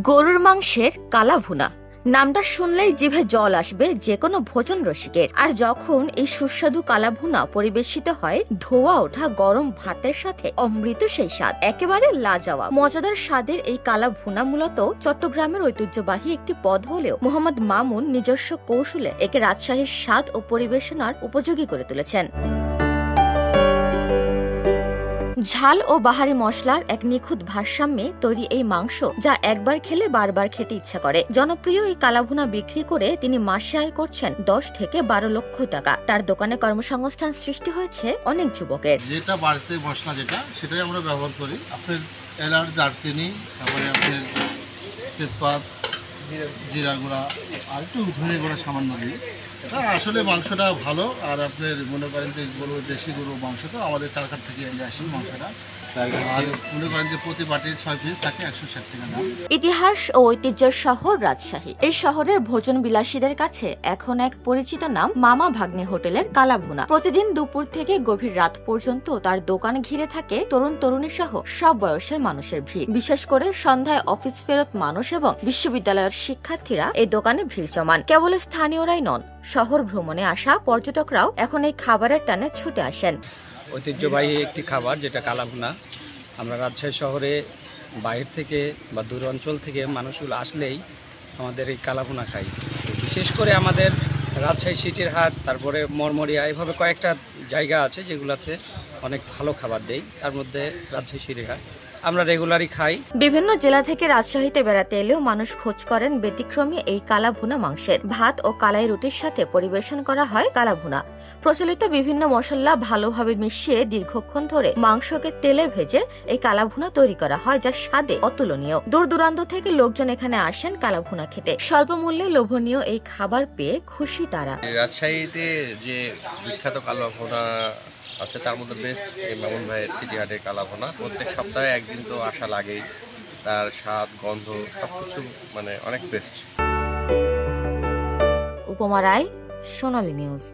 গরুর মাংসের কালা ভুনা নামটা শুনলেই জিভে জল আসবে যে কোনো ভোজন রসিকের। আর যখন এই সুস্বাদু কালা ভুনা পরিবেশিত হয় ধোয়া ওঠা গরম ভাতের সাথে, অমৃত সেই স্বাদ একেবারে লাজবাব। মজাদার স্বাদের এই কালা ভুনা মূলত চট্টগ্রামের ঐতিহ্যবাহী একটি পদ হলেও মোহাম্মদ মামুন নিজস্ব কৌশলে একে রাজশাহীর স্বাদ ও পরিবেশনার উপযোগী করে তুলেছেন। ঝাল ও বাহারি মশলার এক নিখুঁত ভারসাম্যে তৈরি এই মাংস, যা একবার খেলে বারবার খেতে ইচ্ছা করে। জনপ্রিয় এই কালাভুনা বিক্রি করে তিনি মাসে আয় করছেন 10 থেকে 12 লক্ষ টাকা। তার দোকানে কর্মসংস্থান সৃষ্টি হয়েছে অনেক যুবকের। যেটা বাড়িতে মশলা সেটাই আমরা ব্যবহার করি। আপনার এলাচ, দারচিনি, তারপরে আপনার তেজপাত, জিরা গুঁড়া আর একটু ধনে গুঁড়া সামান্য দিই। এটা আসলে মাংসটা ভালো। আর আপনার মনে করেন যে দেশি গরু মাংস তো আমাদের চারঘাট থেকে এনে আসি মাংসটা। আর মনে করেন যে প্রতি বাটি 6 পিস থাকে 160 টাকা দাম। ইতিহাস ও ঐতিহ্যের শহর রাজশাহী। এই শহরের ভোজন বিলাসীদের কাছে এখন এক পরিচিত নাম মামা ভাগ্নে হোটেলের কালাভুনা। প্রতিদিন দুপুর থেকে গভীর রাত পর্যন্ত তার দোকান ঘিরে থাকে তরুণ তরুণী সহ সব বয়সের মানুষের ভিড়। বিশেষ করে সন্ধ্যায় অফিস ফেরত মানুষ এবং বিশ্ববিদ্যালয়ের শিক্ষার্থীরা এই দোকানে ভিড় জমান। কেবল স্থানীয়রাই নন, শহর ভ্রমণে আসা পর্যটকরাও এখন এই খাবারের টানে ছুটে আসেন। ঐতিহ্যবাহী একটি খাবার যেটা কালাভুনা। আমরা রাজশাহী শহরে বাইরে থেকে বা দূর অঞ্চল থেকে মানুষগুলো আসলেই আমাদের এই কালাভুনা খাই। বিশেষ করে আমাদের রাজশাহী সিটির হাট, তারপরে মরমরিয়া, এভাবে কয়েকটা জায়গা আছে যেগুলোতে অনেক ভালো খাবার দেয়। তার মধ্যে রাজশাহী সিটির হাট আমরা রেগুলারই খাই। বিভিন্ন জেলা থেকে রাজশাহীতে বেড়াতে এলেও মানুষ খোঁজ করেন ব্যতিক্রমী এই কালাভুনা মাংসের। ভাত ও কালাই রুটির সাথে পরিবেশন করা হয় কালাভুনা। প্রচলিত বিভিন্ন মশলা ভালোভাবে মিশিয়ে দীর্ঘক্ষণ ধরে মাংসকে তেলে ভেজে এই কালাভুনা তৈরি করা হয়, যা স্বাদে অতুলনীয়। দূর দূরান্ত থেকে লোকজন এখানে আসেন কালাভুনা খেতে। স্বল্প মূল্যে লোভনীয় এই খাবার পেয়ে খুশি তারা। রাজশাহীতে যে বিখ্যাত কালাভুনা আছে তার মধ্যে বেস্ট এই মামুন ভাইয়ের সিটি হাটের কালাভুনা। প্রত্যেক সপ্তাহে একদিন তো আসা লাগেই। তার স্বাদ, গন্ধ সবকিছু মানে অনেক বেস্ট। উপমা রায়, সোনালী নিউজ।